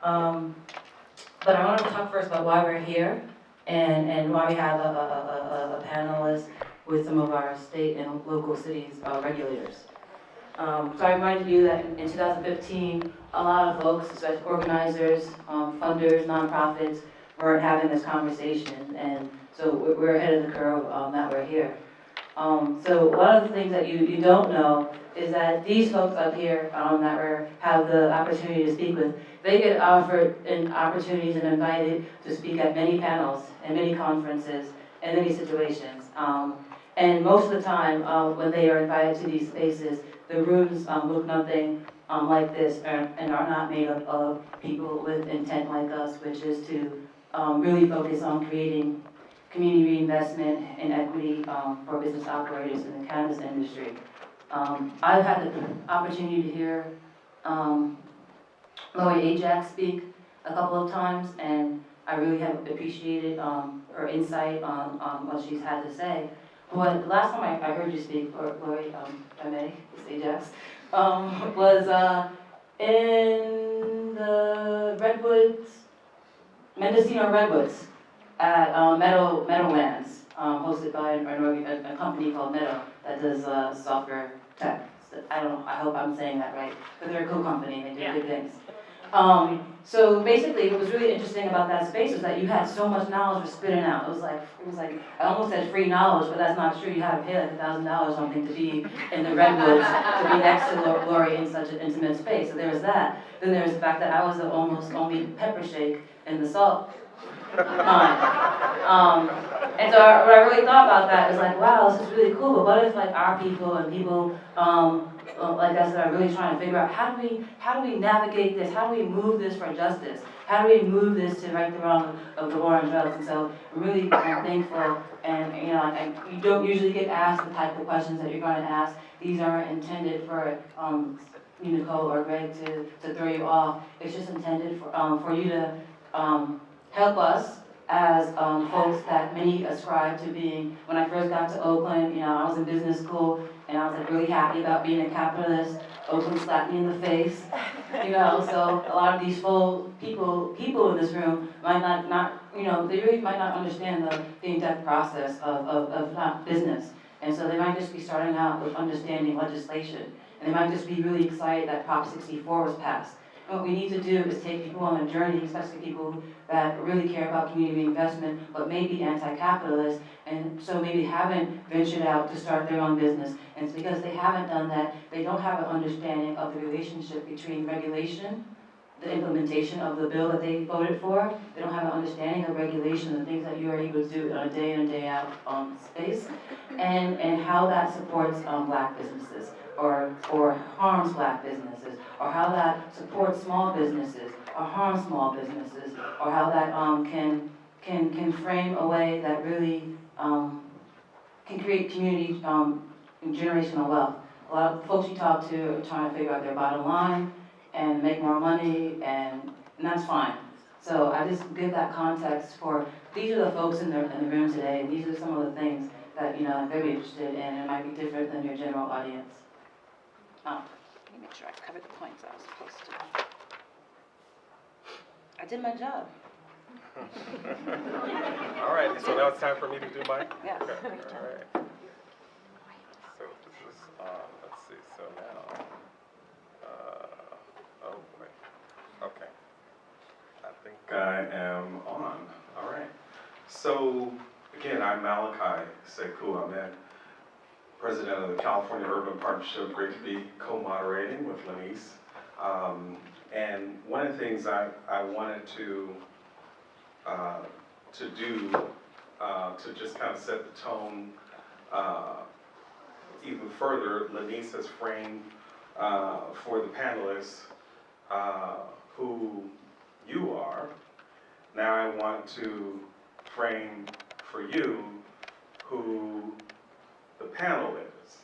But I want to talk first about why we're here and why we have a panelist with some of our state and local cities regulators. So I reminded you that in 2015, a lot of folks, especially organizers, funders, nonprofits, were having this conversation, and so we're ahead of the curve that we're here. So a lot of the things that you don't know is that these folks up here that have the opportunity to speak with, they get offered opportunities and invited to speak at many panels and many conferences and many situations. And most of the time, when they are invited to these spaces, the rooms look nothing like this and are not made up of people with intent like us, which is to really focus on creating community reinvestment and equity for business operators in the cannabis industry. I've had the opportunity to hear Ajax speak a couple of times, and I really have appreciated her insight on what she's had to say. But the last time I heard you speak, Lori, if I may, Ajax, was in the Redwoods, Mendocino Redwoods, at Meadowlands, hosted by a company called Meadow that does software tech. So I don't know, I hope I'm saying that right, but they're a cool company and they do good things. So basically, what was really interesting about that space was that you had so much knowledge for spitting out. It was like I almost said free knowledge, but that's not true. You had to pay like $1,000 or something to be in the Redwoods, to be next to Lori in such an intimate space. So there was that. Then there was the fact that I was the almost only pepper shake in the salt line. And so what I really thought about that is like, wow, this is really cool, but what if like our people and people like us that are really trying to figure out how do we navigate this, how do we move this for justice, how do we move this to right the wrong of the war on drugs? And so I'm really thankful, and and you don't usually get asked the type of questions that you're going to ask. These aren't intended for you, Nicole or Greg, to throw you off. It's just intended for you to help us as folks that many ascribe to being. When I first got to Oakland, I was in business school and I was like really happy about being a capitalist. Oakland slapped me in the face, so a lot of these people in this room might not they really might not understand the in-depth process of not business. And so they might just be starting out with understanding legislation. And they might just be really excited that Prop 64 was passed. What we need to do is take people on a journey, especially people that really care about community investment, but may be anti-capitalist, and so maybe haven't ventured out to start their own business. And it's because they haven't done that, they don't have an understanding of the relationship between regulation, the implementation of the bill that they voted for. They don't have an understanding of regulation, the things that you are able to do on a day in and day out space, and how that supports black businesses, or harms black businesses, or how that supports small businesses, or harms small businesses, or how that can frame a way that really can create community and generational wealth. A lot of folks you talk to are trying to figure out their bottom line and make more money, and that's fine. So I just give that context for, these are the folks in the room today, and these are some of the things that they're interested in, and it might be different than your general audience. Let me make sure I covered the points I was supposed to. I did my job. All right, so now it's time for me to do mine? Yes. Okay. All right. So this is, let's see, so now, oh boy, okay. I think I am on. All right. So again, I'm Malaki Sekou Ahmed, president of the California Urban Partnership. Great to be co-moderating with Lanese. And one of the things I wanted to do to just kind of set the tone even further, Lanese has framed for the panelists who you are. Now I want to frame for you who the panel is.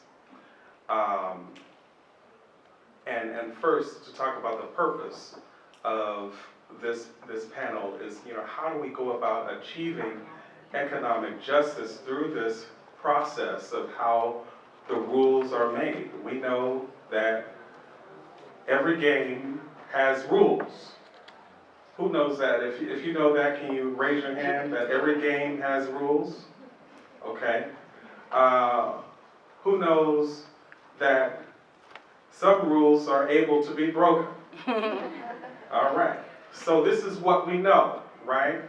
And first, to talk about the purpose of this panel is, how do we go about achieving economic justice through this process of how the rules are made? We know that every game has rules. Who knows that? If you know that, can you raise your hand that every game has rules? Okay. Who knows that some rules are able to be broken? All right. So this is what we know, right?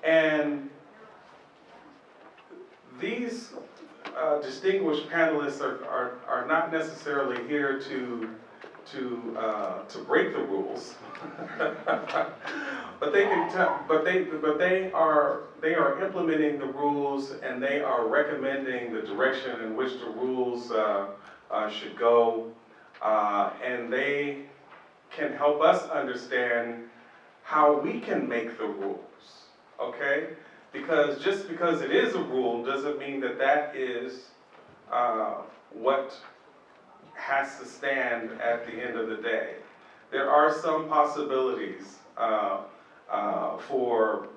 And these distinguished panelists are not necessarily here to break the rules, but they can they are implementing the rules, and they are recommending the direction in which the rules should go, and they can help us understand how we can make the rules. Okay? Because just because it is a rule doesn't mean that that is what has to stand at the end of the day. There are some possibilities for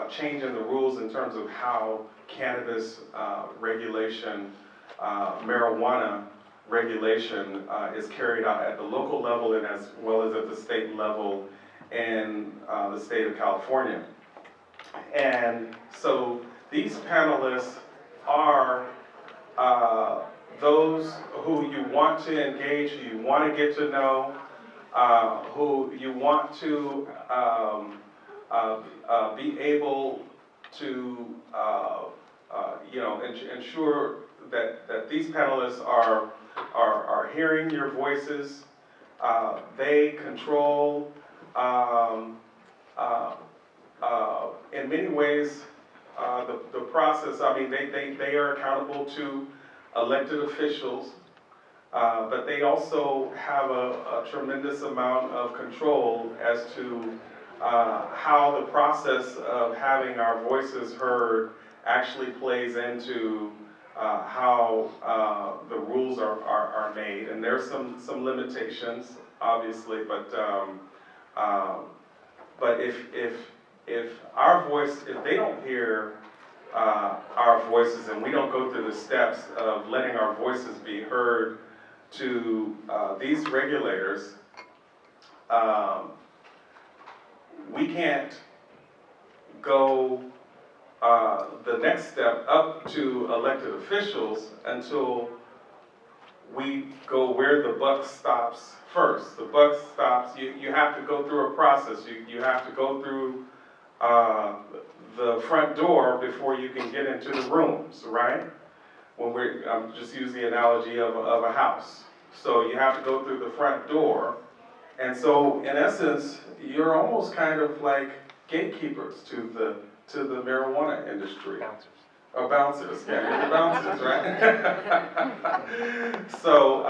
changing the rules in terms of how cannabis regulation, marijuana regulation is carried out at the local level and as well as at the state level in the state of California. And so these panelists are those who you want to engage, who you want to get to know, who you want to be able to ensure that these panelists are hearing your voices. They control in many ways the process. I mean, they are accountable to elected officials, but they also have a tremendous amount of control as to how the process of having our voices heard actually plays into how the rules are made. And there's some limitations, obviously, but if our voice, if they don't hear our voices and we don't go through the steps of letting our voices be heard to these regulators, we can't go the next step up to elected officials until we go where the buck stops first. The buck stops, you have to go through a process. You have to go through the front door before you can get into the rooms, right? I'm just using the analogy of a house. So you have to go through the front door. And so in essence, you're almost kind of like gatekeepers to the marijuana industry. Bouncers. Oh, bouncers, yeah, you're the bouncers, right? So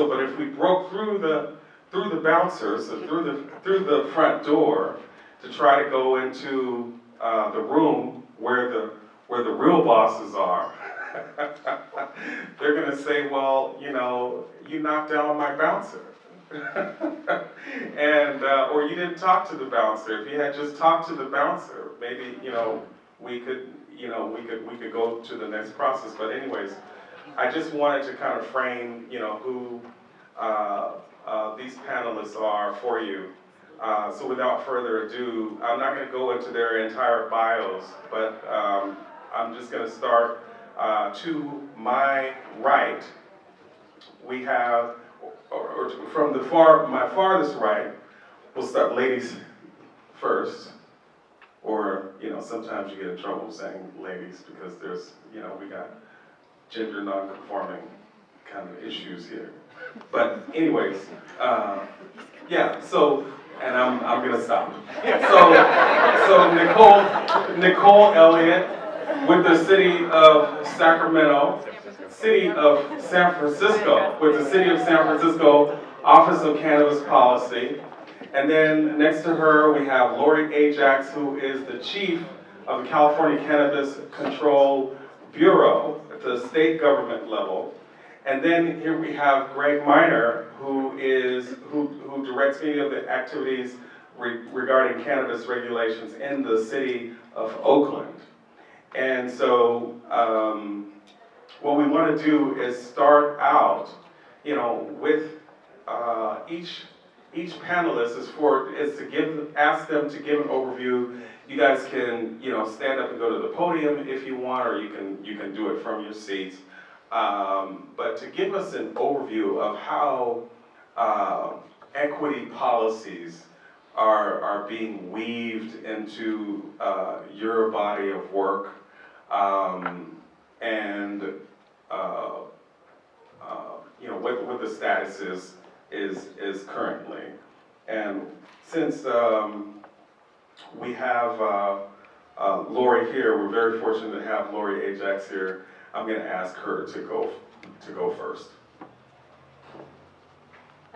but if we broke through the bouncers, through the front door, to try to go into the room where the real bosses are, they're going to say, well, you knocked down my bouncer. And or you didn't talk to the bouncer. If you had just talked to the bouncer, maybe we could go to the next process. But anyways, I just wanted to kind of frame who these panelists are for you. So without further ado, I'm not going to go into their entire bios, but I'm just going to start to my right. We have, or from my farthest right, we'll start ladies first. Or, sometimes you get in trouble saying ladies because there's, we got gender non-conforming kind of issues here. But anyways, yeah, so, and I'm gonna stop. So Nicole Elliott with the city of Sacramento, city of San Francisco, with the city of San Francisco Office of Cannabis Policy. And then next to her, we have Lori Ajax, who is the chief of the California Cannabis Control Bureau at the state government level. And then here we have Greg Miner, who directs many of the activities regarding cannabis regulations in the city of Oakland. And so what we want to do is start out, you know, with each panelist is to ask them to give an overview. You guys can, you know, stand up and go to the podium if you want, or you can do it from your seats. But to give us an overview of how equity policies are being weaved into your body of work, and you know, what the status is currently. And since we have Lori here, we're very fortunate to have Lori Ajax here. I'm going to ask her to go first.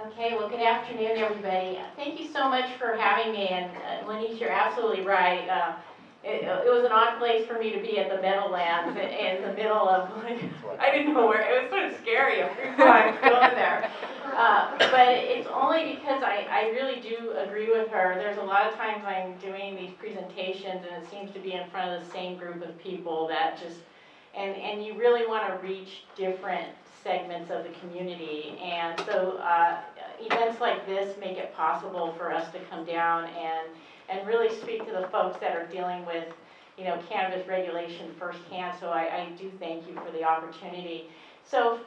Okay, well, good afternoon, everybody. Thank you so much for having me, and Lanese, you're absolutely right. It was an odd place for me to be at the Meadowlands in the middle of, like, I didn't know where, it was sort of scary, a free flying going there. But it's only because I really do agree with her. There's a lot of times I'm doing these presentations and it seems to be in front of the same group of people that just, and you really want to reach different segments of the community. And so events like this make it possible for us to come down and really speak to the folks that are dealing with, you know, cannabis regulation firsthand. So I do thank you for the opportunity. So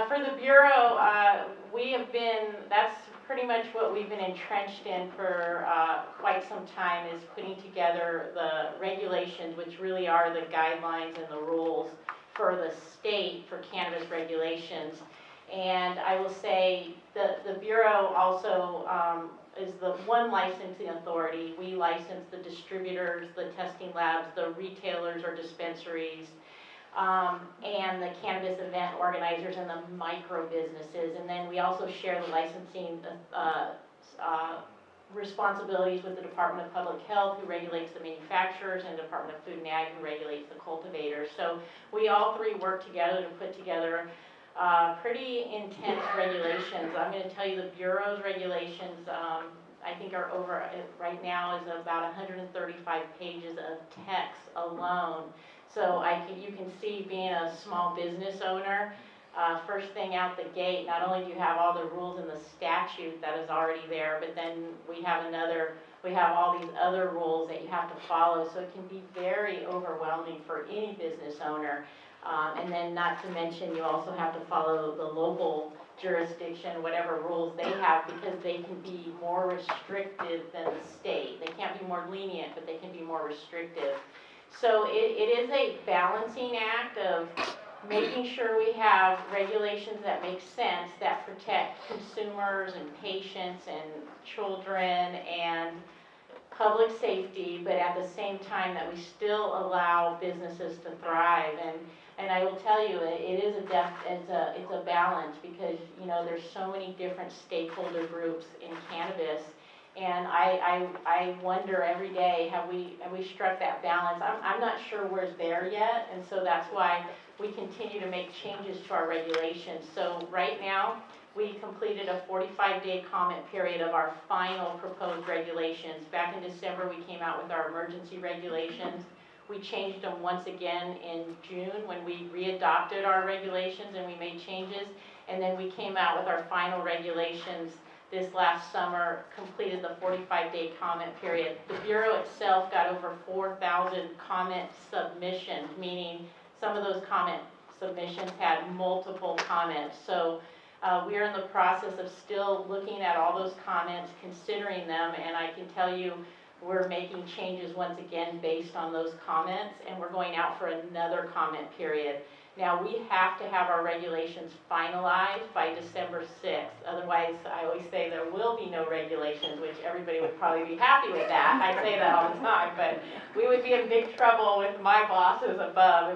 for the Bureau, we have been, that's pretty much what we've been entrenched in for quite some time, is putting together the regulations, which really are the guidelines and the rules for the state for cannabis regulations. And I will say the Bureau also is the one licensing authority. We license the distributors, the testing labs, the retailers or dispensaries, and the cannabis event organizers and the micro businesses. And then we also share the licensing responsibilities with the Department of Public Health, who regulates the manufacturers, and Department of Food and Ag, who regulates the cultivators. So we all three work together to put together pretty intense regulations. I'm going to tell you the Bureau's regulations, I think are over, right now is about 135 pages of text alone. So you can see, being a small business owner, first thing out the gate, not only do you have all the rules in the statute that is already there, but then we have all these other rules that you have to follow. So it can be very overwhelming for any business owner. And then not to mention, you also have to follow the local jurisdiction, whatever rules they have, because they can be more restrictive than the state. They can't be more lenient, but they can be more restrictive. So it is a balancing act of making sure we have regulations that make sense, that protect consumers and patients and children and public safety, but at the same time that we still allow businesses to thrive. And I will tell you, it is it's a balance, because, you know, there's so many different stakeholder groups in cannabis. And I wonder every day, have we struck that balance? I'm not sure we're there yet, and so that's why we continue to make changes to our regulations. So right now, we completed a 45-day comment period of our final proposed regulations. Back in December, we came out with our emergency regulations. We changed them once again in June when we readopted our regulations and we made changes. And then we came out with our final regulations this last summer, completed the 45-day comment period. The Bureau itself got over 4,000 comment submissions, meaning some of those comment submissions had multiple comments. So we are in the process of still looking at all those comments, considering them, and I can tell you we're making changes once again based on those comments, and we're going out for another comment period. Now, we have to have our regulations finalized by December 6th. Otherwise, I always say there will be no regulations, which everybody would probably be happy with that. I say that all the time, but we would be in big trouble with my bosses above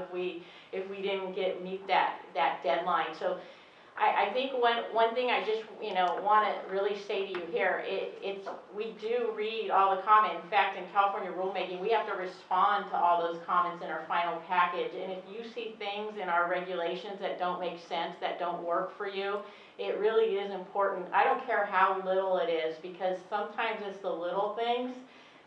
if we didn't meet that deadline. So I think one thing I just want to really say to you here, we do read all the comments. In fact, in California rulemaking, we have to respond to all those comments in our final package. And if you see things in our regulations that don't make sense, that don't work for you, it really is important. I don't care how little it is, because sometimes it's the little things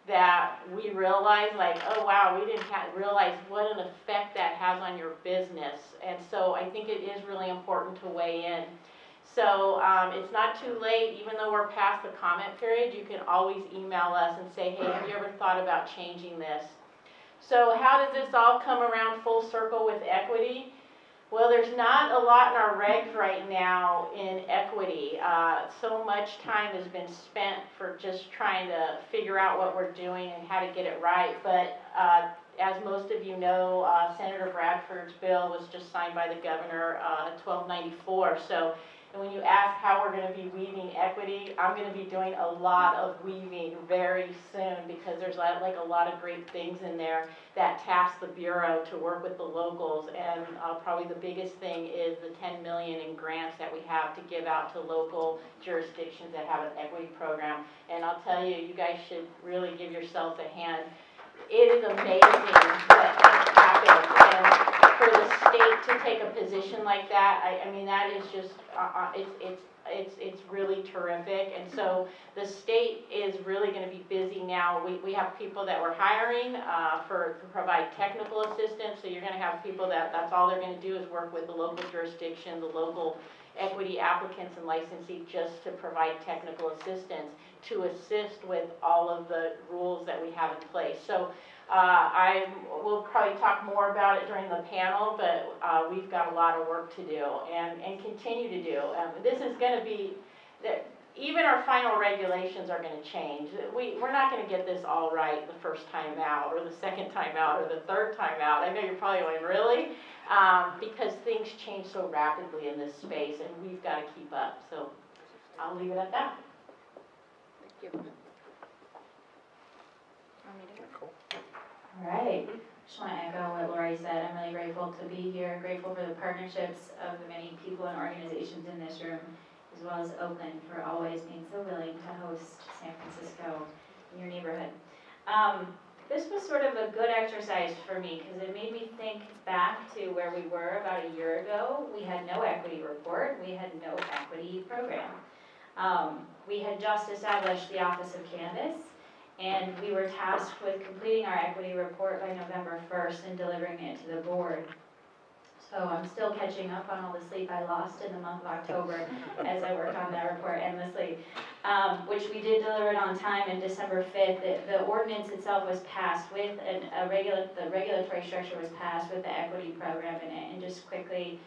that we realize, like, oh wow, we didn't realize what an effect that has on your business. And so I think it is really important to weigh in. So it's not too late, even though we're past the comment period, you can always email us and say, hey, have you ever thought about changing this? So how does this all come around full circle with equity? Well, there's not a lot in our regs right now in equity. So much time has been spent for just trying to figure out what we're doing and how to get it right. But as most of you know, Senator Bradford's bill was just signed by the governor, 1294. So, and when you ask how we're going to be weaving equity, I'm going to be doing a lot of weaving very soon, because there's like a lot of great things in there that task the Bureau to work with the locals. And probably the biggest thing is the 10 million in grants that we have to give out to local jurisdictions that have an equity program. And I'll tell you, you guys should really give yourselves a hand. It is amazing what happens, and for the state to take a position like that, I mean, that is just, it's really terrific. And so the state is really going to be busy now. We have people that we're hiring to provide technical assistance. So you're going to have people that's all they're going to do is work with the local jurisdiction, the local equity applicants and licensees, just to provide technical assistance to assist with all of the rules that we have in place. So I will probably talk more about it during the panel, but we've got a lot of work to do and continue to do. This is going to be, even our final regulations are going to change. We're not going to get this all right the first time out, or the second time out, or the third time out. I know you're probably going, really? Because things change so rapidly in this space, and we've got to keep up. So I'll leave it at that. Thank you. Nicole? All right. Just want to echo what Lori said. I'm really grateful to be here, grateful for the partnerships of the many people and organizations in this room, as well as Oakland for always being so willing to host San Francisco in your neighborhood. This was sort of a good exercise for me, because it made me think back to where we were about a year ago. We had no equity report. We had no equity program. We had just established the Office of Canvas, and we were tasked with completing our equity report by November 1st and delivering it to the board. So I'm still catching up on all the sleep I lost in the month of October as I worked on that report endlessly, which we did deliver it on time in December 5th. The ordinance itself was passed with, the regulatory structure was passed with the equity program in it. And just quickly,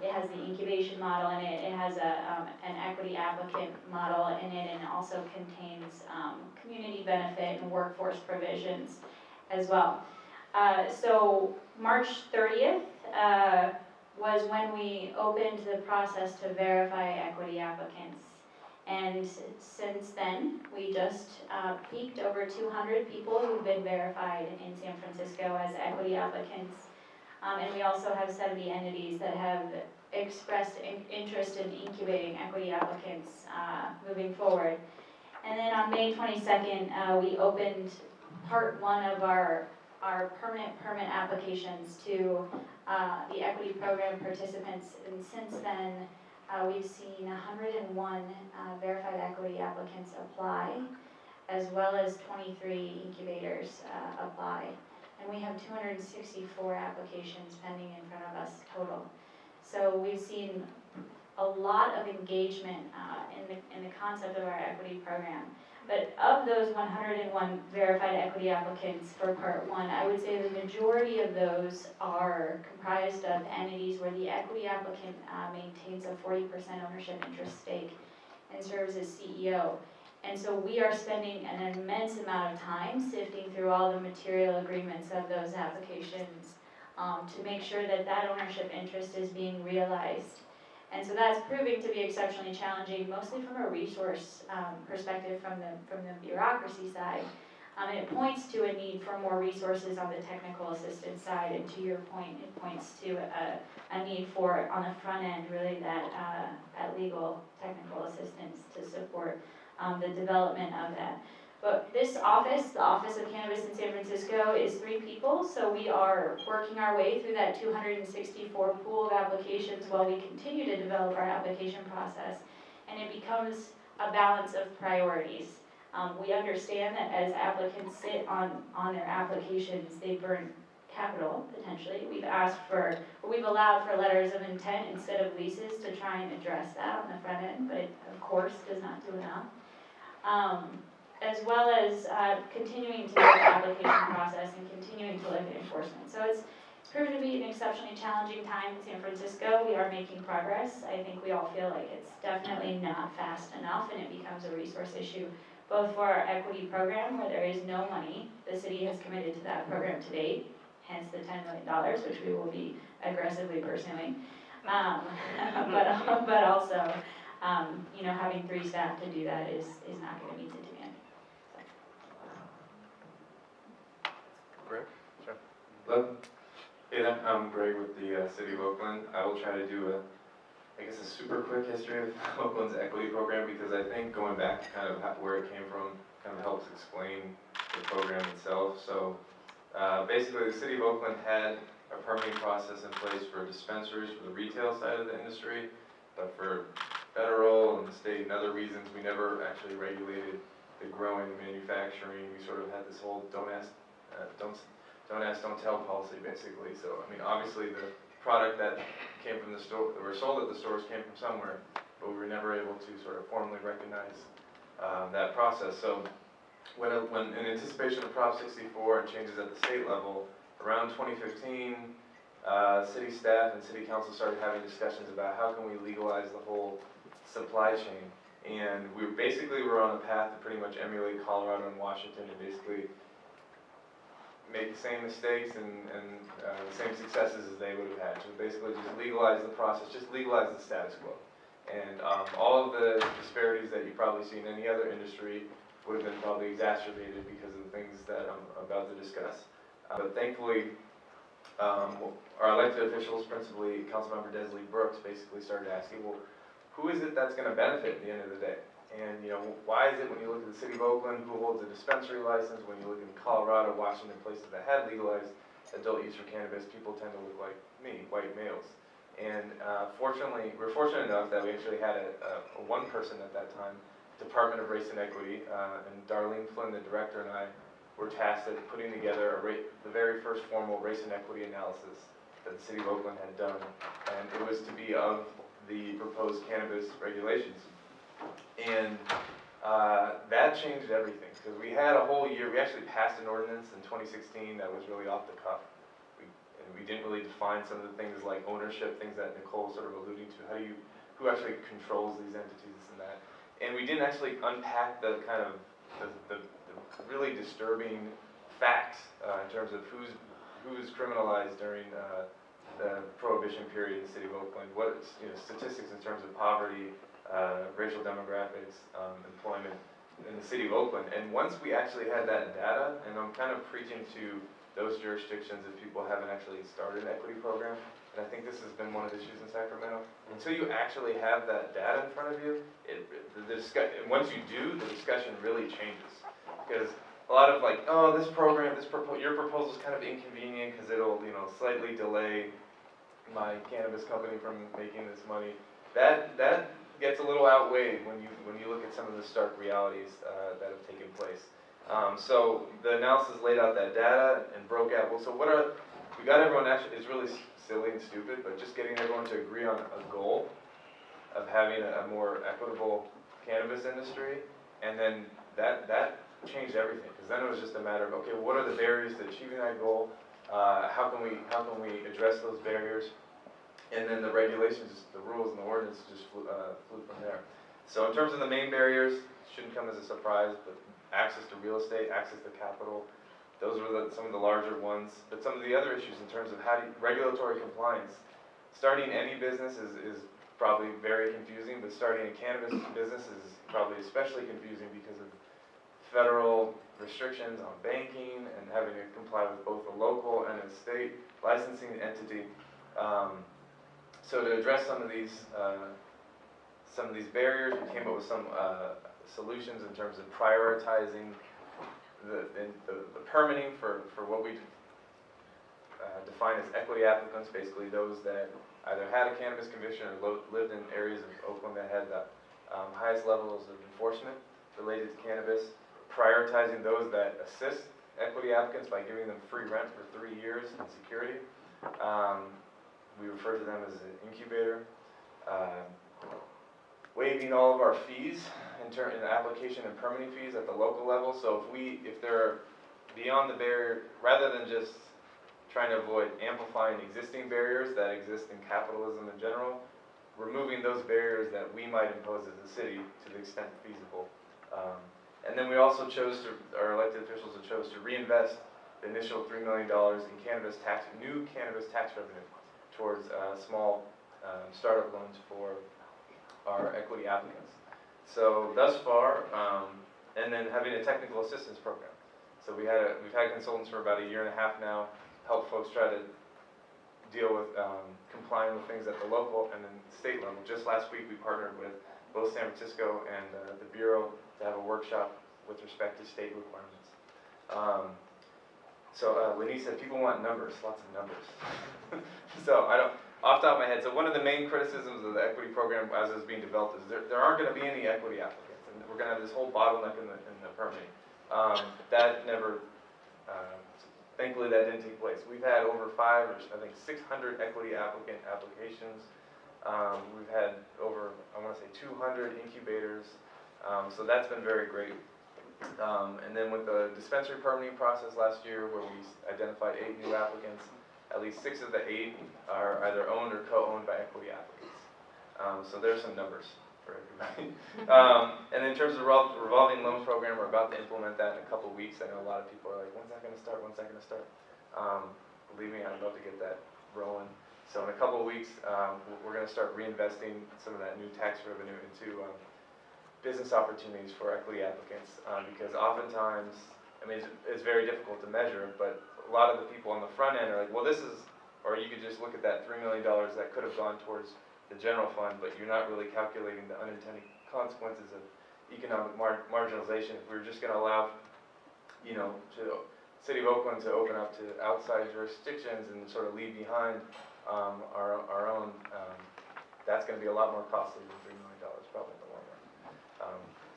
it has the incubation model in it. It has an equity applicant model in it, and it also contains community benefit and workforce provisions as well. So March 30th was when we opened the process to verify equity applicants. And since then, we just peaked over 200 people who've been verified in San Francisco as equity applicants. And we also have 70 entities that have expressed interest in incubating equity applicants moving forward. And then on May 22nd, we opened part one of our permanent permit applications to the equity program participants. And since then, we've seen 101 verified equity applicants apply, as well as 23 incubators apply. And we have 264 applications pending in front of us total. So we've seen a lot of engagement in the concept of our equity program. But of those 101 verified equity applicants for part one, I would say the majority of those are comprised of entities where the equity applicant maintains a 40% ownership interest stake and serves as CEO. And so we are spending an immense amount of time sifting through all the material agreements of those applications to make sure that that ownership interest is being realized. And so that's proving to be exceptionally challenging, mostly from a resource perspective from the bureaucracy side. And it points to a need for more resources on the technical assistance side. And to your point, it points to a need for, on the front end, really that legal technical assistance to support the development of that. But this office, the Office of Cannabis in San Francisco, is 3 people, so we are working our way through that 264 pool of applications while we continue to develop our application process, and it becomes a balance of priorities. We understand that as applicants sit on their applications, they burn capital, potentially. We've we've allowed for letters of intent instead of leases to try and address that on the front end, but it, of course, does not do enough. As well as continuing to do the application process and continuing to look at enforcement. So it's proven to be an exceptionally challenging time in San Francisco. We are making progress. I think we all feel like it's definitely not fast enough, and it becomes a resource issue, both for our equity program, where there is no money. The city has committed to that program to date, hence the $10 million, which we will be aggressively pursuing. But also, you know, having 3 staff to do that is not going to meet the demand. Greg? Sure. Hello. Yeah, I'm Greg with the City of Oakland. I will try to do a super quick history of Oakland's equity program, because I think going back to kind of where it came from kind of helps explain the program itself. So basically the City of Oakland had a permitting process in place for dispensaries for the retail side of the industry, but for federal and the state and other reasons, we never actually regulated the growing, manufacturing. We sort of had this whole don't ask, don't tell policy, basically. So, I mean, obviously the product that came from the store, that were sold at the stores, came from somewhere, but we were never able to sort of formally recognize that process. So, when in anticipation of Prop 64 and changes at the state level, around 2015, city staff and city council started having discussions about how can we legalize the whole supply chain. And we were on a path to pretty much emulate Colorado and Washington and basically make the same mistakes and the same successes as they would have had. So basically just legalize the process, just legalize the status quo. And all of the disparities that you probably see in any other industry would have been probably exacerbated because of the things that I'm about to discuss. But thankfully, our elected officials, principally Councilmember Desley Brooks, basically started asking, well, who is it that's going to benefit at the end of the day? And, you know, why is it when you look at the city of Oakland, who holds a dispensary license, when you look in Colorado, Washington, places that had legalized adult use for cannabis, people tend to look like me, white males. And fortunately, we're fortunate enough that we actually had a one person at that time, Department of Race and Equity, and Darlene Flynn, the director, and I were tasked at putting together the very first formal race and equity analysis that the city of Oakland had done. And it was to be of the proposed cannabis regulations. And that changed everything, because we had a whole year. We actually passed an ordinance in 2016 that was really off the cuff. We didn't really define some of the things like ownership, things that Nicole was sort of alluding to. Who actually controls these entities and that. And we didn't actually unpack the kind of the really disturbing facts in terms of who's criminalized during the prohibition period in the city of Oakland. What statistics in terms of poverty, racial demographics, employment in the city of Oakland. And once we actually had that data, and I'm kind of preaching to those jurisdictions if people haven't actually started an equity program, and I think this has been one of the issues in Sacramento, until you actually have that data in front of you, once you do, the discussion really changes. Because a lot of like, oh, this program, your proposal is kind of inconvenient because it'll, slightly delay my cannabis company from making this money. That gets a little outweighed when you look at some of the stark realities that have taken place. So the analysis laid out that data and broke out. Well, so we got everyone actually, it's really silly and stupid, but just getting everyone to agree on a goal of having a more equitable cannabis industry, and then that changed everything, because then it was just a matter of, okay, what are the barriers to achieving that goal? How can we address those barriers? And then the regulations, the rules and the ordinance just flew from there. So in terms of the main barriers, shouldn't come as a surprise, but access to real estate, access to capital, those were some of the larger ones. But some of the other issues in terms of regulatory compliance. Starting any business is probably very confusing, but starting a cannabis business is probably especially confusing because of federal restrictions on banking and having to comply with both a local and a state licensing entity. So to address some of these barriers, we came up with some solutions in terms of prioritizing the permitting for what we define as equity applicants, basically those that either had a cannabis conviction or lived in areas of Oakland that had the highest levels of enforcement related to cannabis, prioritizing those that assist equity applicants by giving them free rent for 3 years in security. We refer to them as an incubator. Waiving all of our fees in application and permitting fees at the local level. So if they're beyond the barrier, rather than just trying to avoid amplifying existing barriers that exist in capitalism in general, removing those barriers that we might impose as a city to the extent feasible. And then we also our elected officials chose to reinvest the initial $3 million in new cannabis tax revenue towards small startup loans for our equity applicants. So thus far, and then having a technical assistance program. So we've had consultants for about 1.5 years now, help folks try to deal with complying with things at the local and then state level. Just last week we partnered with both San Francisco and the Bureau to have a workshop with respect to state requirements. Lanese said people want numbers, lots of numbers. So off the top of my head, so one of the main criticisms of the equity program as it's being developed is there aren't going to be any equity applicants, and we're going to have this whole bottleneck in the permitting. That never, thankfully that didn't take place. We've had over 600 equity applications. We've had over, I want to say 200 incubators. So that's been very great. And then with the dispensary permitting process last year, where we identified 8 new applicants, at least 6 of the 8 are either owned or co-owned by equity applicants. So there's some numbers for everybody. And in terms of the revolving loan program, we're about to implement that in a couple of weeks. I know a lot of people are like, when's that going to start? When's that going to start? Believe me, I'd love to get that rolling. So in a couple of weeks, we're going to start reinvesting some of that new tax revenue into business opportunities for equity applicants, because oftentimes, I mean, it's very difficult to measure, but a lot of the people on the front end are like, well, this is, or you could just look at that $3 million that could have gone towards the general fund, but you're not really calculating the unintended consequences of economic marginalization. If we were just going to allow, to City of Oakland to open up to outside jurisdictions and sort of leave behind our own, that's going to be a lot more costly than $3 million, probably in the long run.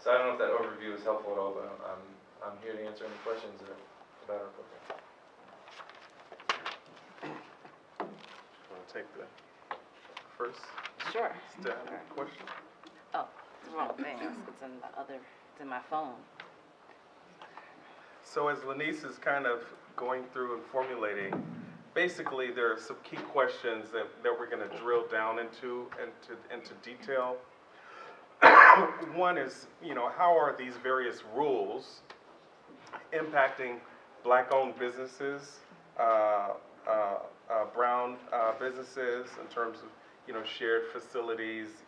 So I don't know if that overview is helpful at all, but I'm here to answer any questions about our program. Want to take the first Sure. stab question? Oh, it's the wrong thing. It's in my phone. So as Lanese is kind of going through and formulating, basically there are some key questions that we're going to drill down into detail. One is, how are these various rules impacting Black-owned businesses, brown businesses in terms of, shared facilities,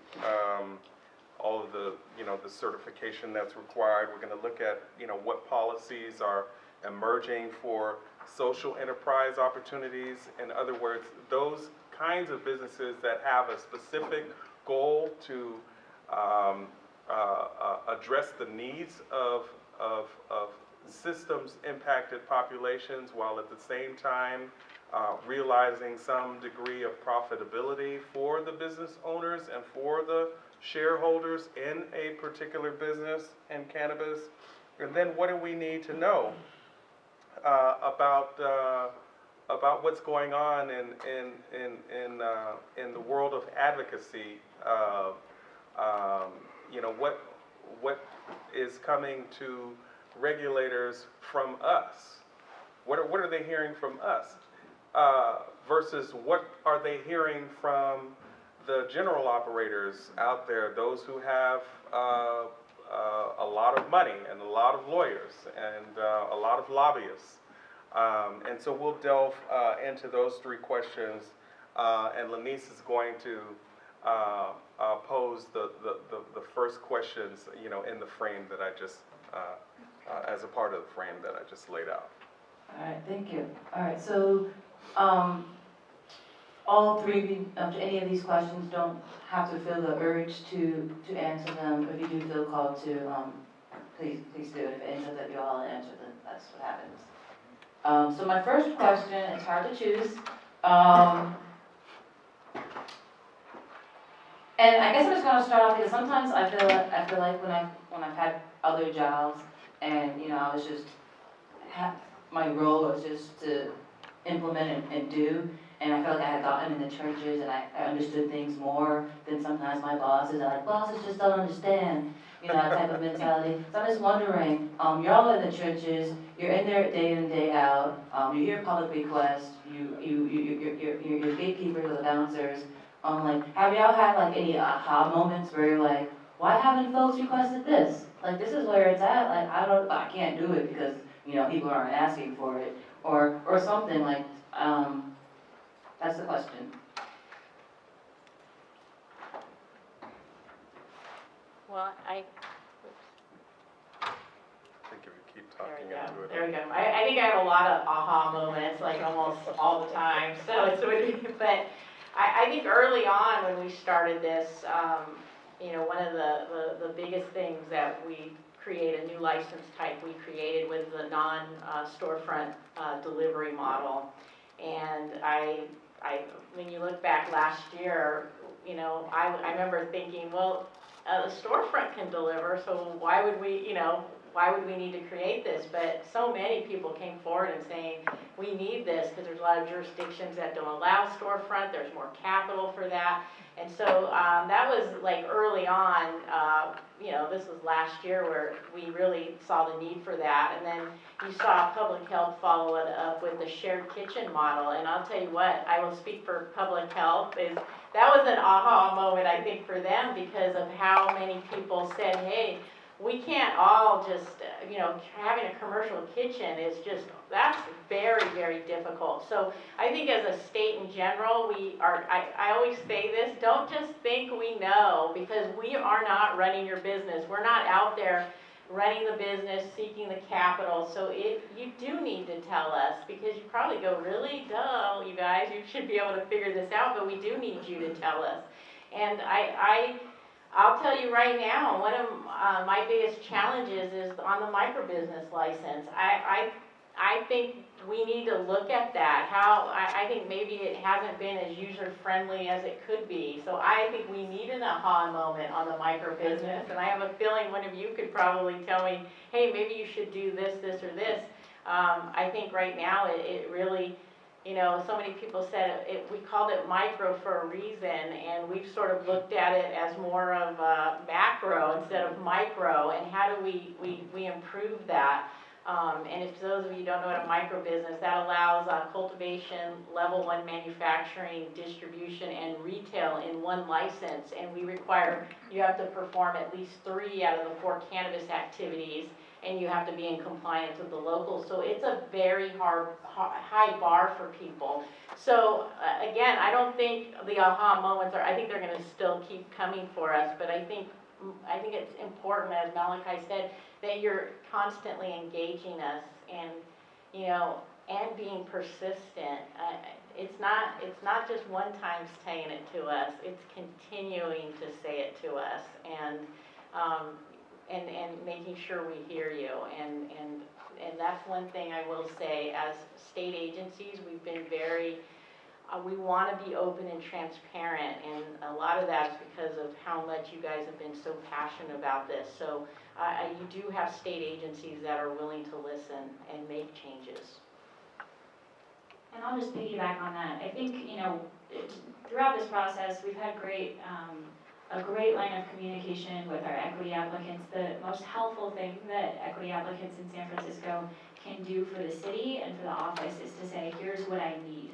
all of the, the certification that's required. We're going to look at, what policies are emerging for social enterprise opportunities. In other words, those kinds of businesses that have a specific goal to address the needs of systems impacted populations, while at the same time realizing some degree of profitability for the business owners and for the shareholders in a particular business in cannabis. And then what do we need to know about what's going on in the world of advocacy? What is coming to regulators from us? What are they hearing from us? Versus what are they hearing from the general operators out there, those who have a lot of money and a lot of lawyers and a lot of lobbyists. And so we'll delve into those 3 questions, and Lanese is going to pose the first questions, in the frame that I just, as a part of the frame that I just laid out. All right, thank you. All right, so all 3 of any of these questions don't have to feel the urge to answer them. If you do feel called to, please do it. If it ends up that you all answer, then that's what happens. So my first question, it's hard to choose. And I guess I'm just going to start off because sometimes I feel like when I've had other jobs and I was just my role was just to implement and do. And I felt like I had gotten in the churches and I understood things more than sometimes my bosses are like, bosses just don't understand, you know, that type of mentality. So I'm just wondering, y'all in the churches, you're in there day in and day out, you hear public requests, you're gatekeepers or the bouncers. Like, have y'all had like any aha moments where you're like, why haven't folks requested this? Like, this is where it's at, like, I can't do it because, you know, people aren't asking for it. Or something like, that's the question. Well, I think if you keep talking into it. there we go. I think I have a lot of aha moments, like almost all the time, so it's really, but I think early on when we started this, you know, one of the biggest things that we create a new license type we created was the non-storefront delivery model. And when you look back last year, you know, I remember thinking, well, the storefront can deliver, so why would we, you know, why would we need to create this? But so many people came forward and saying, we need this because there's a lot of jurisdictions that don't allow storefront, there's more capital for that. And so that was like early on, you know, this was last year where we really saw the need for that. And then you saw public health follow it up with the shared kitchen model. And I'll tell you what, I will speak for public health, is that was an aha moment, I think, for them because of how many people said, hey, we can't all just, you know, having a commercial kitchen is just, that's very, very difficult. So I think as a state in general, I always say this, don't just think we know, because we are not running your business. We're not out there running the business, seeking the capital. So you do need to tell us, because you probably go, really? Duh, you guys, you should be able to figure this out, but we do need you to tell us. And I'll tell you right now, one of my biggest challenges is on the microbusiness license. I think we need to look at that. I think maybe it hasn't been as user-friendly as it could be. So I think we need an aha moment on the microbusiness. And I have a feeling one of you could probably tell me, hey, maybe you should do this, this, or this. I think right now it really, you know, so many people said we called it micro for a reason, and we've sort of looked at it as more of macro instead of micro, and how do we improve that? And if those of you don't know what a micro business, that allows cultivation, level 1 manufacturing, distribution, and retail in one license, and we require you have to perform at least 3 out of the 4 cannabis activities, and you have to be in compliance with the locals. So it's a very high bar for people. So again, I don't think the aha moments I think they're gonna still keep coming for us, but I think it's important, as Malaki said, that you're constantly engaging us and, you know, and being persistent. It's not just one time saying it to us, it's continuing to say it to us, and making sure we hear you. And that's one thing I will say, as state agencies, we've been very, we want to be open and transparent, and a lot of that's because of how much you guys have been so passionate about this. So you do have state agencies that are willing to listen and make changes. And I'll just piggyback on that. I think, you know, throughout this process, we've had a great line of communication with our equity applicants. The most helpful thing that equity applicants in San Francisco can do for the city and for the office is to say, here's what I need.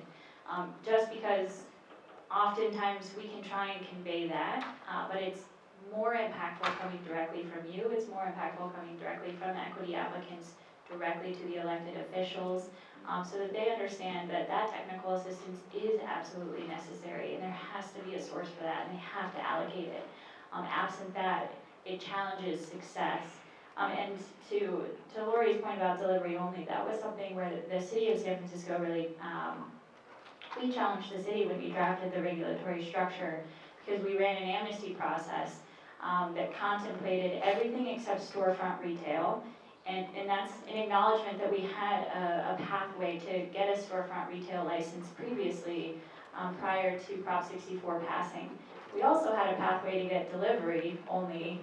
Just because oftentimes we can try and convey that, but it's more impactful coming directly from you. It's more impactful coming directly from the equity applicants, directly to the elected officials, so that they understand that technical assistance is absolutely necessary, and there has to be a source for that, and they have to allocate it. Absent that, it challenges success. And to Lori's point about delivery only, that was something where the city of San Francisco really, we challenged the city when we drafted the regulatory structure, because we ran an amnesty process that contemplated everything except storefront retail. And that's an acknowledgement that we had a pathway to get a storefront retail license previously, prior to Prop 64 passing. We also had a pathway to get delivery only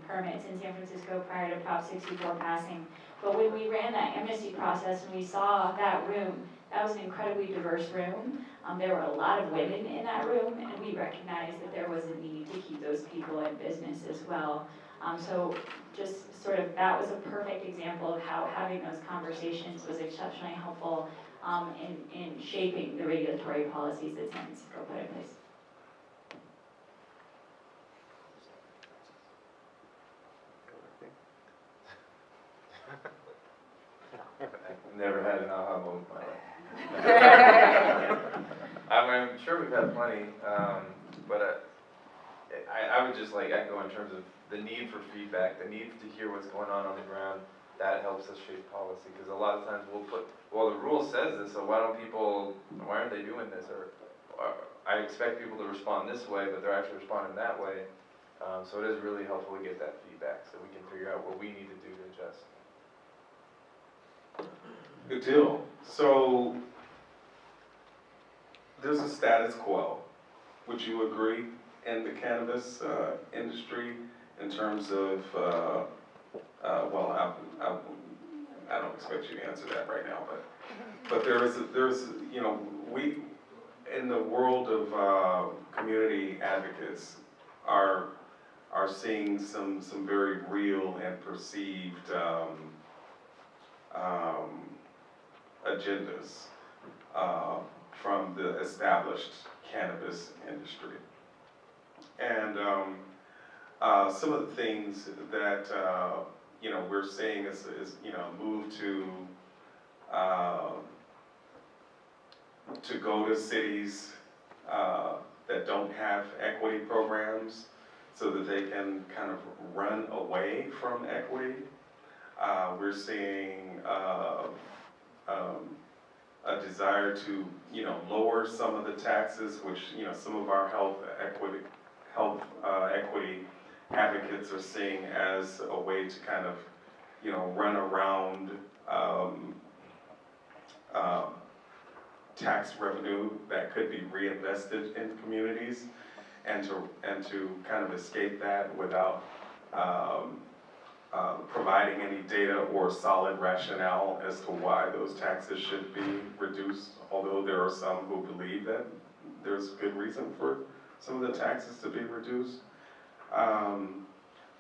permits in San Francisco prior to Prop 64 passing. But when we ran that amnesty process and we saw that room, that was an incredibly diverse room. There were a lot of women in that room, and we recognized that there was a need to keep those people in business as well. So just sort of, that was a perfect example of how having those conversations was exceptionally helpful in shaping the regulatory policies that San Francisco put in place. I've never had an aha moment in my life. I'm sure we've had plenty, but I would just like echo in terms of the need for feedback, the need to hear what's going on the ground. That helps us shape policy, because a lot of times we'll put, well, the rule says this, so why aren't they doing this? Or I expect people to respond this way, but they're actually responding that way. So it is really helpful to get that feedback so we can figure out what we need to do to adjust. Good deal. So there's a status quo. Would you agree in the cannabis industry in terms of, well, I don't expect you to answer that right now, but there's you know, we in the world of community advocates are seeing some very real and perceived agendas from the established cannabis industry. And some of the things that you know, we're seeing is you know, move to go to cities that don't have equity programs so that they can kind of run away from equity. We're seeing a desire to, you know, lower some of the taxes, which, you know, some of our health equity advocates are seeing as a way to kind of, you know, run around tax revenue that could be reinvested in communities, and to kind of escape that without providing any data or solid rationale as to why those taxes should be reduced, although there are some who believe that there's good reason for some of the taxes to be reduced.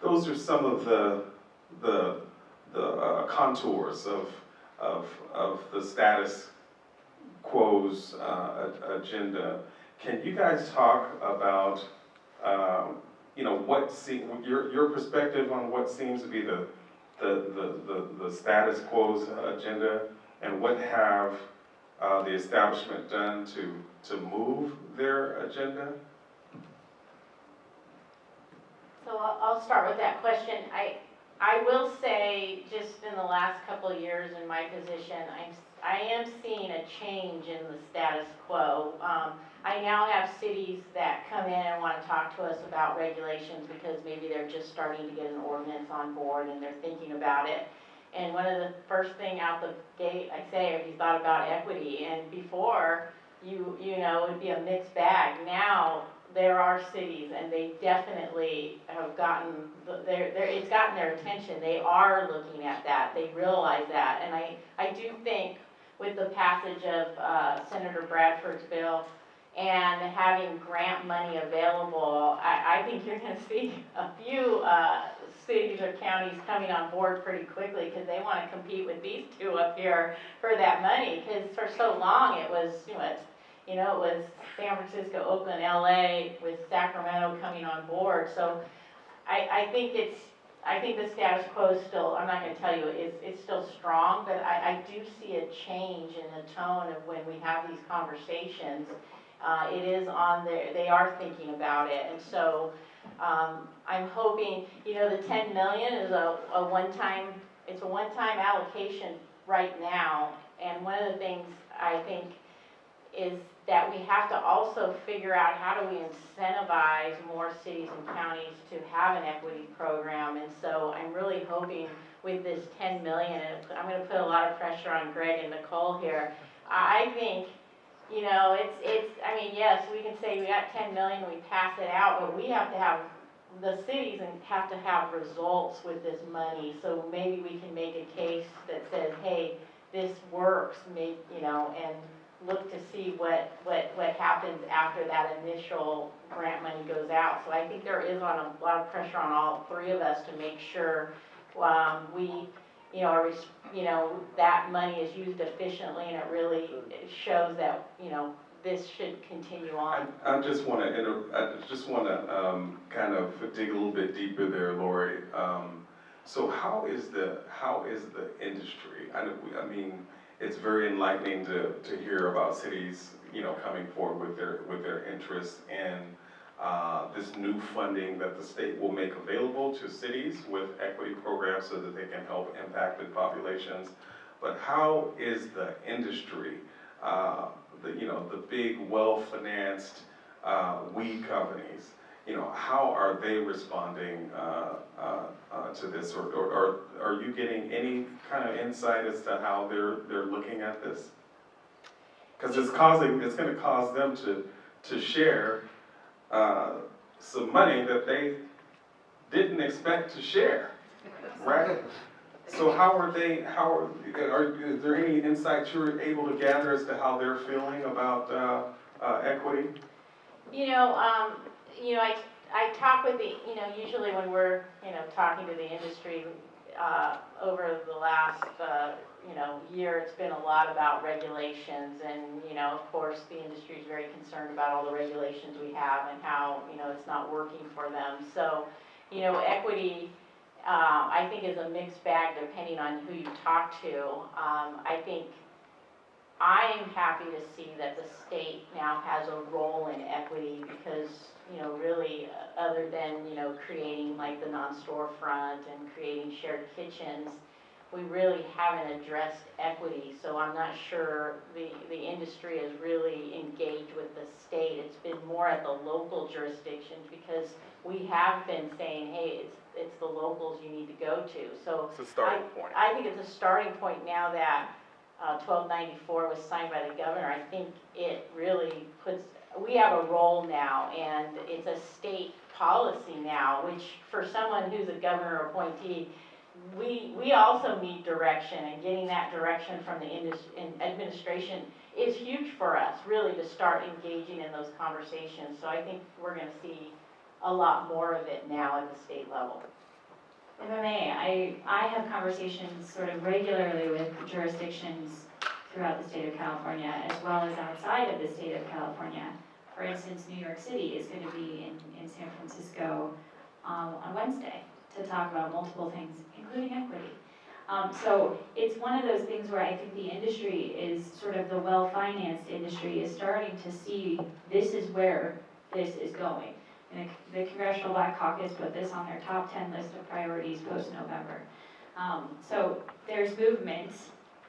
Those are some of the contours of the status quo's agenda. Can you guys talk about you know, your perspective on what seems to be the status quo's agenda, and what have the establishment done to move their agenda? So I'll start with that question. I will say, just in the last couple of years in my position, I am seeing a change in the status quo. I now have cities that come in and want to talk to us about regulations because maybe they're just starting to get an ordinance on board and they're thinking about it. And one of the first thing out the gate I say, have you thought about equity? And before, you know, it would be a mixed bag. Now there are cities, and they definitely have gotten, it's gotten their attention. They are looking at that. They realize that. And I do think with the passage of Senator Bradford's bill and having grant money available, I think you're going to see a few cities or counties coming on board pretty quickly, because they want to compete with these two up here for that money. Because for so long it was, you know, it was San Francisco, Oakland, LA, with Sacramento coming on board. So I think the status quo is still, I'm not going to tell you, it's still strong, but I do see a change in the tone of when we have these conversations. It is on there, they are thinking about it. And so I'm hoping, you know, the 10 million is a one-time allocation right now. And one of the things I think is that we have to also figure out how do we incentivize more cities and counties to have an equity program. And so I'm really hoping with this 10 million, and I'm going to put a lot of pressure on Greg and Nicole here, I think You know, I mean, yes, we can say we got 10 million, we pass it out, but we have to have, the cities have to have results with this money. So maybe we can make a case that says, hey, this works, you know, and look to see what happens after that initial grant money goes out. So I think there is a lot of pressure on all three of us to make sure we, you know, that money is used efficiently, and it really shows that, you know, this should continue on. I just want to kind of dig a little bit deeper there, Lori. So how is the industry? I mean, it's very enlightening to hear about cities, you know, coming forward with their interest in this new funding that the state will make available to cities with equity programs so that they can help impacted populations. But how is the industry, the big, well-financed weed companies, you know, how are they responding to this, or are you getting any kind of insight as to how they're looking at this? Because it's going to cause them to share some money that they didn't expect to share, right? So is there any insight you're able to gather as to how they're feeling about equity? I talk with usually when we're, talking to the industry, over the last, year, it's been a lot about regulations, and, of course, the industry is very concerned about all the regulations we have and how, it's not working for them. So, equity, I think is a mixed bag depending on who you talk to. I think I am happy to see that the state now has a role in equity because, really, other than, creating like the non-storefront and creating shared kitchens, we really haven't addressed equity. So I'm not sure the industry has really engaged with the state. It's been more at the local jurisdictions because we have been saying, hey, it's the locals you need to go to. So it's a starting point. I think it's a starting point now that 1294 was signed by the governor. I think it really we have a role now, and it's a state policy now, which for someone who's a governor appointee, we also need direction, and getting that direction from the administration is huge for us, really, to start engaging in those conversations. So I think we're going to see a lot more of it now at the state level. If I may, I have conversations sort of regularly with jurisdictions throughout the state of California, as well as outside of the state of California. For instance, New York City is going to be in San Francisco on Wednesday to talk about multiple things, including equity. So it's one of those things where I think the industry is sort of the well-financed industry is starting to see this is where this is going. And the Congressional Black Caucus put this on their top 10 list of priorities post-November. So there's movement,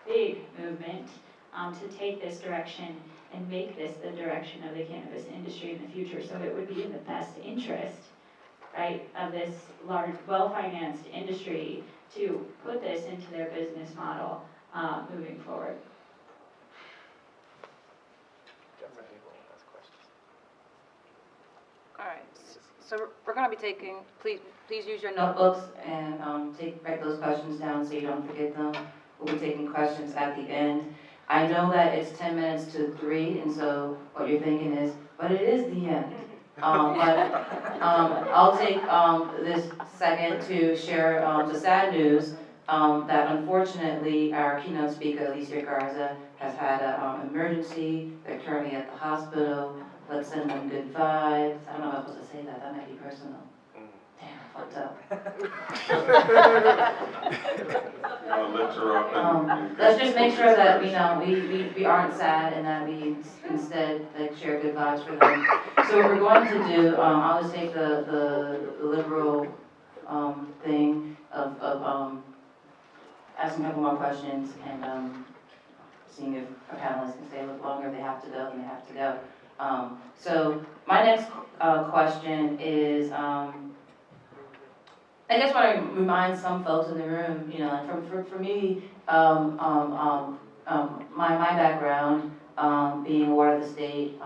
big movement, to take this direction and make this the direction of the cannabis industry in the future. So it would be in the best interest, right, of this large, well-financed industry to put this into their business model moving forward. All right, so we're going to be taking, please use your Notebooks and write those questions down so you don't forget them. We'll be taking questions at the end. I know that it's 10 minutes to 3, and so what you're thinking is, but it is the end. I'll take this second to share the sad news that unfortunately our keynote speaker, Alicia Garza, has had an emergency. They're currently at the hospital. Let's send them good vibes. I don't know if I'm supposed to say that. That might be personal. Damn, I fucked up. Lift her up Let's just make sure that we aren't sad and that we instead share good vibes for them. So what we're going to do, I'll just take the liberal thing of asking a couple more questions and seeing if our panelists can stay a little longer. If they have to go, then they have to go. So my next question is, I just want to remind some folks in the room, for me, my background, being a ward of the state,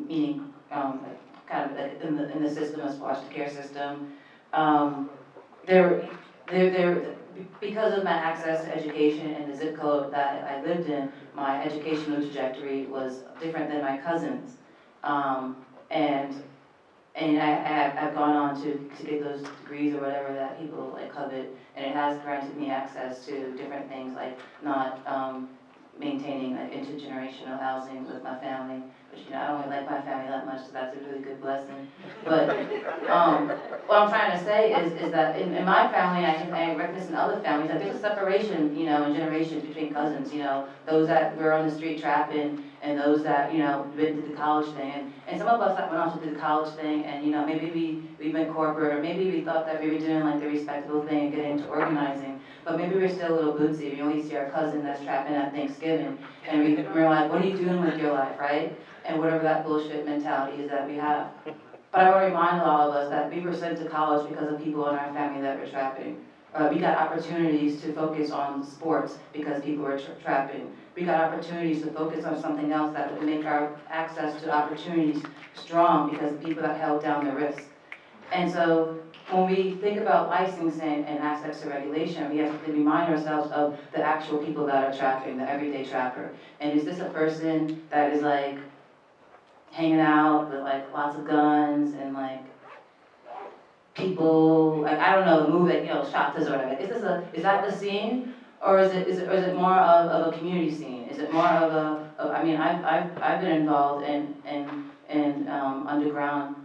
meaning kind of like in the system as foster care system. There, because of my access to education and the zip code that I lived in, my educational trajectory was different than my cousins. And I've gone on to get those degrees or whatever that people like covet, and it has granted me access to different things like not maintaining like intergenerational housing with my family, which I don't really like my family that much, so that's a really good blessing. But what I'm trying to say is that in my family, I recognize in other families that there's a separation, in generations between cousins. Those that were on the street trapping and those that did the college thing, and some of us that went on to do the college thing, and maybe we went corporate, or maybe we thought that we were doing like the respectable thing and getting into organizing. But maybe we're still a little bootsy. We only see our cousin that's trapping at Thanksgiving, and we're like, what are you doing with your life, right? And whatever that bullshit mentality is that we have. But I want to remind all of us that we were sent to college because of people in our family that were trapping. We got opportunities to focus on sports because people were trapping. We got opportunities to focus on something else that would make our access to opportunities strong because of people that held down the risk. And so when we think about licensing and access to regulation, we have to remind ourselves of the actual people that are trapping, the everyday trapper. And is this a person that is like hanging out with like lots of guns and like people, like I don't know, move like shotas or whatever. Is that the scene, or is it more of a community scene? Is it more of I've been involved in underground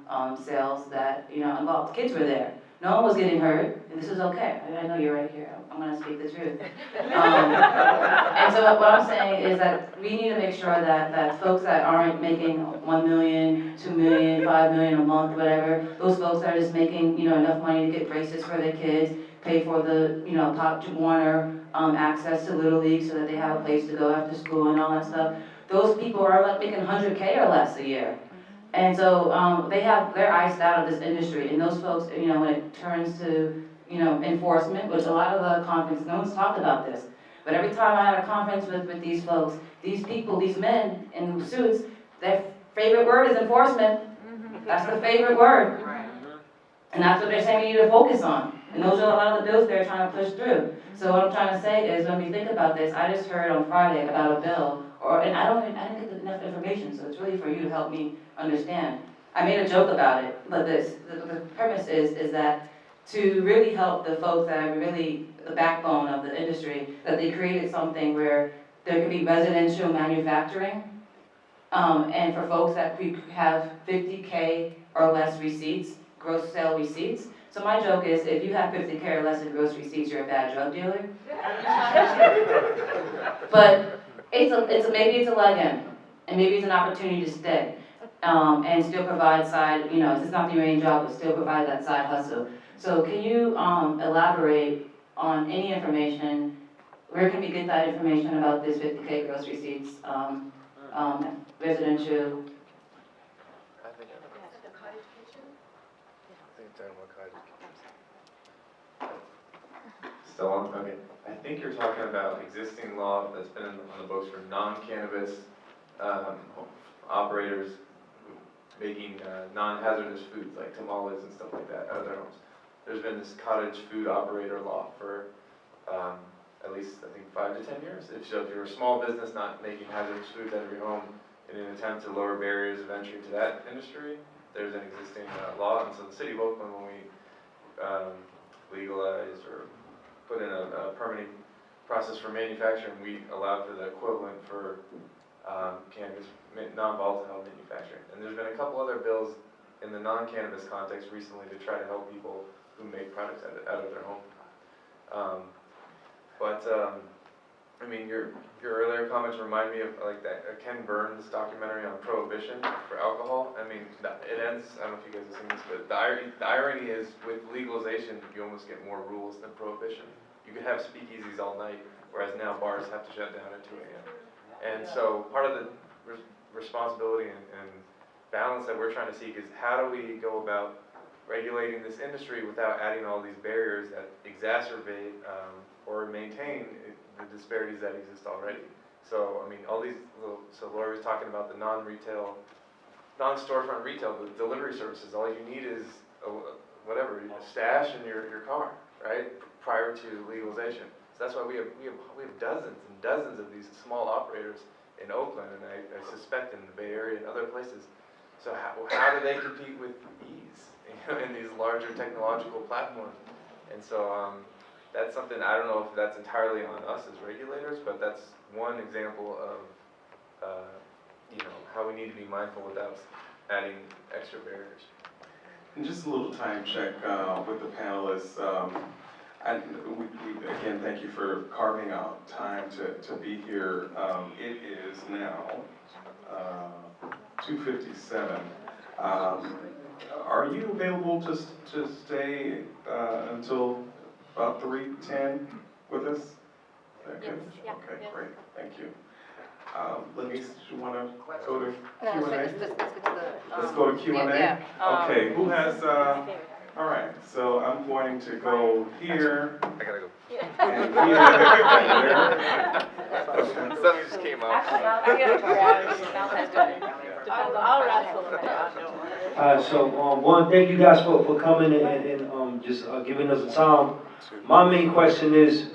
sales that involved kids were there. No one was getting hurt, and this is okay. I know you're right here. I'm going to speak the truth. And so what I'm saying is that we need to make sure that folks that aren't making 1 million, 2 million, 5 million a month, whatever, those folks that are just making enough money to get braces for their kids, pay for the Pop Warner access to Little League so that they have a place to go after school and all that stuff. Those people are like making 100K or less a year. And so they're iced out of this industry, and those folks, when it turns to, enforcement, which a lot of the conferences, no one's talked about this, but every time I had a conference with these folks, these people, these men in suits, their favorite word is enforcement. That's the favorite word. And that's what they're saying we need to focus on. And those are a lot of the bills they're trying to push through. So what I'm trying to say is when we think about this, I just heard on Friday about a bill, and I didn't get enough information, so it's really for you to help me understand. I made a joke about it, but the premise is that to really help the folks that are really the backbone of the industry, that they created something where there could be residential manufacturing, and for folks that have 50K or less receipts, gross sale receipts. So my joke is, if you have 50K or less in gross receipts, you're a bad drug dealer. But maybe it's a leg in, and maybe it's an opportunity to stay, and still provide side, it's not the main job, but still provide that side hustle. So can you elaborate on any information, where can we get that information about this 50K gross receipts, residential? Still on? Okay. I think you're talking about existing law that's been on the books for non-cannabis operators making non-hazardous foods like tamales and stuff like that out of their homes. There's been this cottage food operator law for at least, I think, 5 to 10 years. If you're a small business not making hazardous foods out of your home in an attempt to lower barriers of entry to that industry, there's an existing law. And so the city of Oakland, when we legalized or put in a permitting process for manufacturing, we allowed for the equivalent for cannabis, non-volatile manufacturing. And there's been a couple other bills in the non-cannabis context recently to try to help people who make products out of their home. I mean, your earlier comments remind me of like that Ken Burns documentary on prohibition for alcohol. I mean, it ends, I don't know if you guys have seen this, but the irony is with legalization, you almost get more rules than prohibition. You could have speakeasies all night, whereas now bars have to shut down at 2 a.m. And so part of the responsibility and balance that we're trying to seek is how do we go about regulating this industry without adding all these barriers that exacerbate or maintain the disparities that exist already. So, I mean, all these little, so Lori was talking about the non-retail, non-storefront retail, the delivery services. All you need is whatever, a stash in your car, right? Prior to legalization. So that's why we have dozens and dozens of these small operators in Oakland, and I suspect in the Bay Area and other places. So how do they compete with ease, in these larger technological platforms? And so that's something, I don't know if that's entirely on us as regulators, but that's one example of how we need to be mindful without adding extra barriers. And just a little time check with the panelists. And we again, thank you for carving out time to be here. It is now 2:57. Are you available to stay until about 3:10 with us? Is that good? Yes, yeah, Okay, yes. great, thank you. Lanese, do you want to go to No, Q&A? let's get to the. Let's go to Q&A? Yeah. Okay, who has, all right, so I'm going to go here. I gotta go. And here, and there. Something just came up. I'll wrestle with that. So, one, thank you guys for coming and just giving us the time. My main question is,